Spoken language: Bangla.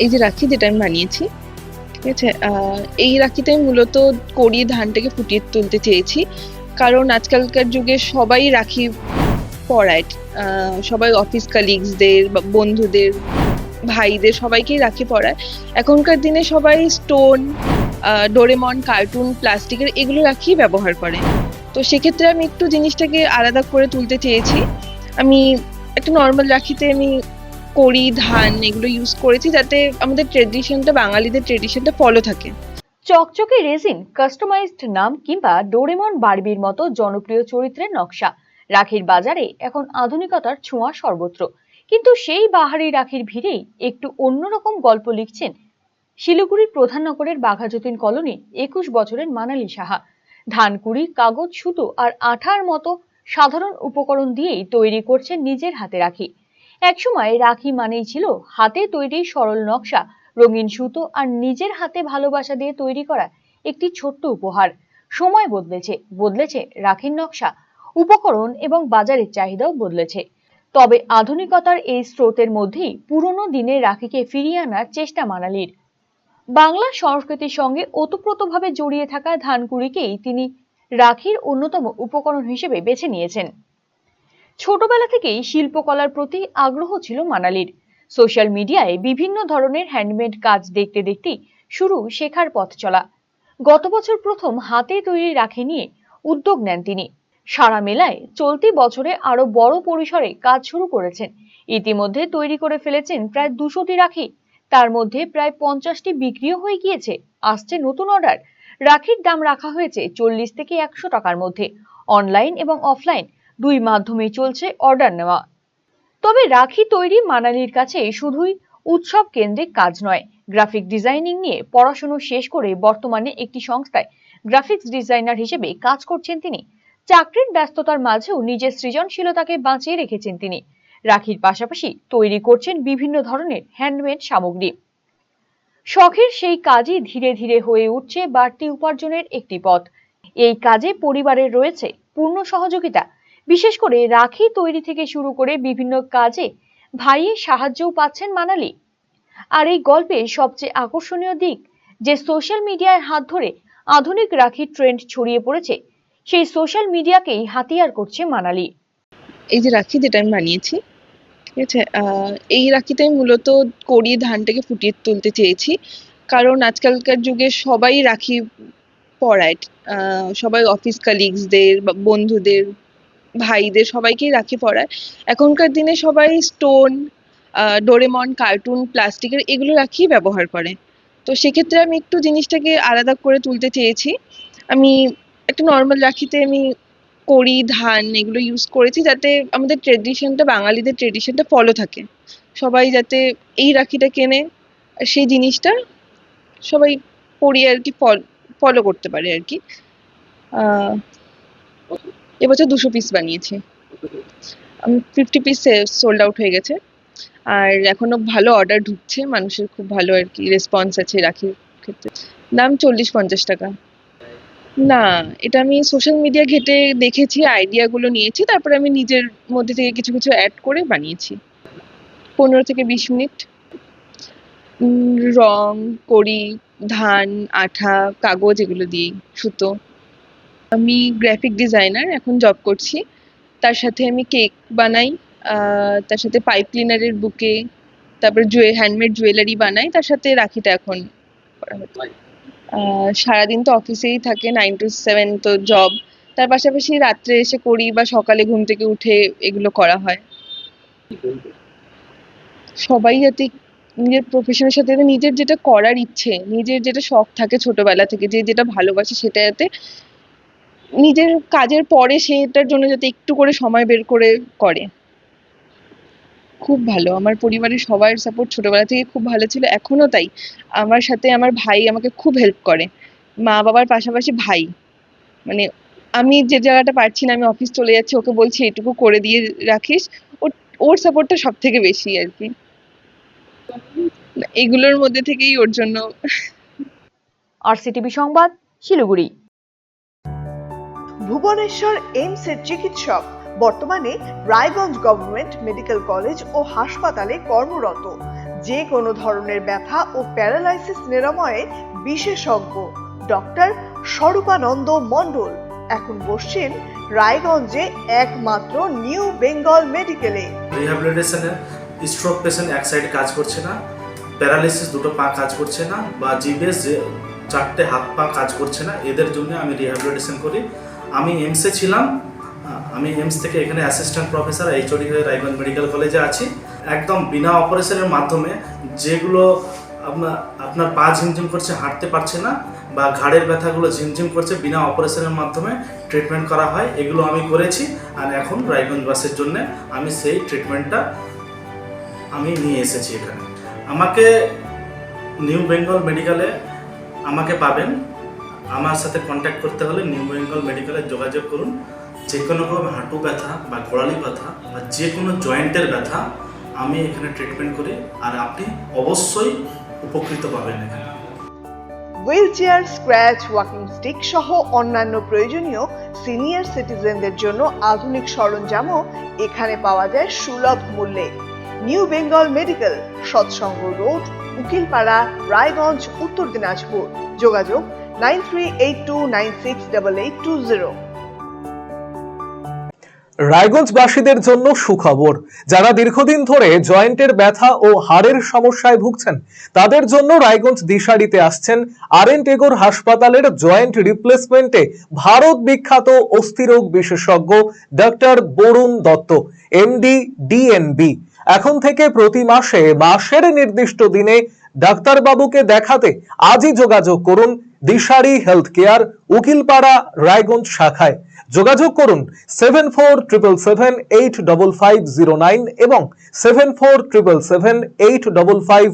এই যে রাখি যেটা আমি বানিয়েছি, ঠিক আছে, এই রাখিতে আমি মূলত কড়ি ধানটাকে ফুটিয়ে তুলতে চেয়েছি। কারণ আজকালকার যুগে সবাই রাখি পরায়। সবাই অফিস কালিগসদের বা বন্ধুদের, ভাইদের সবাইকেই রাখি পরায়। এখনকার দিনে সবাই স্টোন, ডোরেমন, কার্টুন, প্লাস্টিকের এগুলো রাখি ব্যবহার করে। তো সেক্ষেত্রে আমি একটু জিনিসটাকে আলাদা করে তুলতে চেয়েছি। আমি একটা নর্মাল রাখিতে আমি কড়ি, ধান এগুলো ইউজ করেছি, যাতে আমাদের ট্রেডিশনটা, বাঙালিদের ট্রেডিশনটা ফলো থাকে। চকচকে রেজিন, কাস্টমাইজড নাম কিংবা ডোরেমন বারবির মতো জনপ্রিয় চরিত্রের নকশা। রাখির বাজারে এখন আধুনিকতার ছোঁয়া সর্বত্র, কিন্তু সেই বাহারি রাখির ভিড়েই একটু অন্যরকম গল্প লিখছেন শিলিগুড়ির প্রধাননগরের বাঘাযতীন কলোনি 21 বছরের মানালি সাহা। ধানকুড়ি, কাগজ, সুতো আর আঠার মতো সাধারণ উপকরণ দিয়েই তৈরি করছেন নিজের হাতে রাখি। একসময় রাখি মানেই ছিল হাতে তৈরি সরল নকশা, রঙিন সুতো আর নিজের হাতে ভালোবাসা দিয়ে তৈরি করা একটি ছোট্ট উপহার। সময় বদলেছে, বদলেছে রাখির নকশা, উপকরণ এবং বাজারের চাহিদাও বদলেছে। তবে আধুনিকতার এই স্রোতের মধ্যেই পুরনো দিনের রাখিকে ফিরিয়ে আনার চেষ্টা মানালির। বাংলা সংস্কৃতির সঙ্গে ওতপ্রোতভাবে জড়িয়ে থাকা ধানকুড়িকেই তিনি রাখির অন্যতম উপকরণ হিসেবে বেছে নিয়েছেন। ছোটবেলা থেকেই শিল্পকলার প্রতি আগ্রহ ছিল মানালির। সোশ্যাল মিডিয়ায় বিভিন্ন ধরনের হ্যান্ডমেড কাজ দেখতে দেখতেই শুরু শেখার পথ চলা। গত বছর প্রথম হাতে তৈরি রাখি নিয়ে উদ্যোগ নেন তিনি। সারা মেলায় চলতি বছরে আরো বড় পরিসরে কাজ শুরু করেছেন। ইতিমধ্যে তৈরি করে ফেলেছেন প্রায় 200টি রাখি। তার মধ্যে প্রায় 50টি বিক্রিও হয়ে গিয়েছে। আসছে নতুন অর্ডার। রাখির দাম রাখা হয়েছে 40 থেকে 100 টাকার মধ্যে। অনলাইন এবং অফলাইন দুই মাধ্যমেই চলছে অর্ডার নেওয়া। তবে রাখি তৈরি মানালির কাছে শুধুই উৎসব কেন্দ্রিক কাজ নয়। গ্রাফিক ডিজাইনিং নিয়ে পড়াশোনা শেষ করে বর্তমানে একটি সংস্থায় গ্রাফিক্স ডিজাইনার হিসেবে কাজ করছেন তিনি। চাকরির ব্যস্ততার মাঝেও নিজের সৃজনশীলতাকে বাঁচিয়ে রেখেছেন তিনি। রাখির পাশাপাশি তৈরি করছেন বিভিন্ন ধরনের হ্যান্ডমেড সামগ্রী। শখের সেই কাজই ধীরে ধীরে হয়ে উঠছে বাড়তি উপার্জনের একটি পথ। এই কাজে পরিবারের রয়েছে পূর্ণ সহযোগিতা। বিশেষ করে রাখি তৈরি থেকে শুরু করে বিভিন্ন কাজে ভাইয়ের সাহায্যও পাচ্ছেন মানালি। আর এই গল্পে সবচেয়ে আকর্ষণীয় দিক যে সোশ্যাল মিডিয়ার হাত ধরে আধুনিক রাখির ট্রেন্ড ছড়িয়ে পড়েছে, সেই সোশ্যাল মিডিয়াকেই হাতিয়ার করছে মানালি। এই যে রাখি যেটা আমি বানিয়েছি, ঠিক আছে, এই রাখিতে আমি মূলত কড়ি ধানটাকে ফুটিয়ে তুলতে চেয়েছি। কারণ আজকালকার যুগে সবাই রাখি পরায়। সবাই অফিস কালিগসদের বা বন্ধুদের, ভাইদের সবাইকেই রাখি পরায়। এখনকার দিনে সবাই স্টোন, ডোরেমন, কার্টুন, প্লাস্টিকের এগুলো রাখি ব্যবহার করে। তো সেক্ষেত্রে আমি একটু জিনিসটাকে আলাদা করে তুলতে চেয়েছি। আমি একটা নর্মাল রাখিতে আমি কড়ি, ধান এগুলো ইউজ করেছি, যাতে আমাদের ট্রেডিশনটা, বাঙালিদের ট্রেডিশনটা ফলো থাকে। সবাই যাতে এই রাখিটা কেনে আর সেই জিনিসটা সবাই পরিয়ে আর কি ফলো করতে পারে আর কি। এবছর 200 পিস বানিয়েছি। 50 পিস সোল্ড আউট হয়ে গেছে। আর এখনো ভালো অর্ডার ঢুকছে, মানুষের খুব ভালো আর কি রেসপন্স আছে রাখির ক্ষেত্রে। দাম 40-50 টাকা। না, এটা আমি সোশ্যাল মিডিয়া ঘেটে দেখেছি, আইডিয়াগুলো নিয়েছি, তারপরে আমি নিজের মধ্যে থেকে কিছু কিছু অ্যাড করে বানিয়েছি। 15 থেকে 20 মিনিট। রং, কড়ি, ধান, আঠা, কাগজ এগুলো দিয়েই, সুতো। আমি গ্রাফিক ডিজাইনার, এখন জব করছি। তার সাথে আমি কেক বানাই, তার সাথে পাইপ ক্লিনারের বুকে, তারপর হ্যান্ডমেড জুয়েলারি বানাই, তার সাথে রাখিটা এখন করা হচ্ছে। সারাদিন তো অফিসেই থাকে, 9 to 7 তো জব। তার পাশাপাশি রাত্রে এসে করি বা সকালে ঘুম থেকে উঠে এগুলো করা হয়। সবাই যাতে নিজের প্রফেশনের সাথে নিজের যেটা করার ইচ্ছে, নিজের যেটা শখ থাকে ছোটবেলা থেকে, যে যেটা ভালোবাসে সেটা যাতে নিজের কাজের পরে সেটার জন্য যাতে একটু করে সময় বের করে করে। খুব ভালো, আমার পরিবারের সবার সাপোর্ট ছোটবেলা থেকে খুব ভালো ছিল, এখনো তাই। আমার সাথে আমার ভাই আমাকে খুব হেল্প করে। মা বাবার পাশাপাশি ভাই, মানে আমি যে জায়গাটা পারছি না, আমি অফিস চলে যাচ্ছি, ওকে বলছি এটুকু করে দিয়ে রাখিস। ওর সাপোর্টটা সব থেকে বেশি আর কি। এগুলোর মধ্যে থেকেই ওর জন্য। আরসিটিভি সংবাদ, শিলিগুড়ি। ভুবনেশ্বর এইমস এর চিকিৎসক, বর্তমানে রায়গঞ্জ গভর্নমেন্ট মেডিকেল কলেজ ও হাসপাতালে কর্মরত। যে কোনো ধরনের ব্যথা ও প্যারালাইসিস নিরাময়ে বিশেষজ্ঞ ডক্টর স্বরূপানন্দ মণ্ডল এখন বসছেন রায়গঞ্জে একমাত্র নিউ বেঙ্গল মেডিকেলে। রিহ্যাবিলিটেশনে স্ট্রোক পেশেন্ট এক সাইডে কাজ করছে না, প্যারালাইসিস দুটো পা কাজ করছে না, বা জিবেস যে 4টে হাত পা কাজ করছে না, এদের জন্য আমি রিহ্যাবিলিটেশন করি। আমি এইমসে ছিলাম, আমি এইমস থেকে এখানে অ্যাসিস্ট্যান্ট প্রফেসর এইচওডি হয়ে রায়গঞ্জ মেডিকেল কলেজে আছি। একদম বিনা অপারেশনের মাধ্যমে যেগুলো আপনার পা ঝিমঝিম করছে, হাঁটতে পারছে না, বা ঘাড়ের ব্যথাগুলো ঝিমঝিম করছে, বিনা অপারেশনের মাধ্যমে ট্রিটমেন্ট করা হয়। এগুলো আমি করেছি, আর এখন রায়গঞ্জবাসীর জন্য আমি সেই ট্রিটমেন্টটা আমি নিয়ে এসেছি এখানে। আমাকে নিউ বেঙ্গল মেডিকেলে আমাকে পাবেন। আমার সাথে কন্ট্যাক্ট করতে হলে নিউ বেঙ্গল মেডিকেলে যোগাযোগ করুন। যে কোনো রকম হাঁটু ব্যথা বা গোড়ালি ব্যথা বা যে কোনো জয়েন্টের ব্যথা আমি এখানে ট্রিটমেন্ট করি, আর আপনি অবশ্যই উপকৃত পাবেন এখানে। Wheel chair, scratch, walking stick সহ অন্যান্য প্রয়োজনীয় সিনিয়র সিটিজেনদের জন্য আধুনিক সরঞ্জামও এখানে পাওয়া যায় সুলভ মূল্যে। নিউ বেঙ্গল মেডিকেল, সৎসঙ্গ রোড, উকিলপাড়া, রায়গঞ্জ, উত্তর দিনাজপুর। যোগাযোগ 9382968820। রায়গঞ্জবাসীদের জন্য সুখবর। যারা দীর্ঘদিন ধরে জয়েন্টের ব্যথা ও হাড়ের সমস্যায় ভুগছেন, তাদের জন্য রায়গঞ্জ দিশারিতে আসছেন আর.এন. টেগোর হাসপাতালের জয়েন্ট রিপ্লেসমেন্টে ভারত বিখ্যাত অস্থিরোগ বিশেষজ্ঞ doctor Barun Dutta, MD, DNB. এখন থেকে প্রতি মাসের নির্দিষ্ট দিনে ডাক্তারবাবুকে দেখাতে আজই যোগাযোগ করুন দিশারি হেলথ কেয়ার, উকিলপাড়া, রায়গঞ্জ শাখায়। যোগাযোগ করুন 7477785509 এবং 7477785512।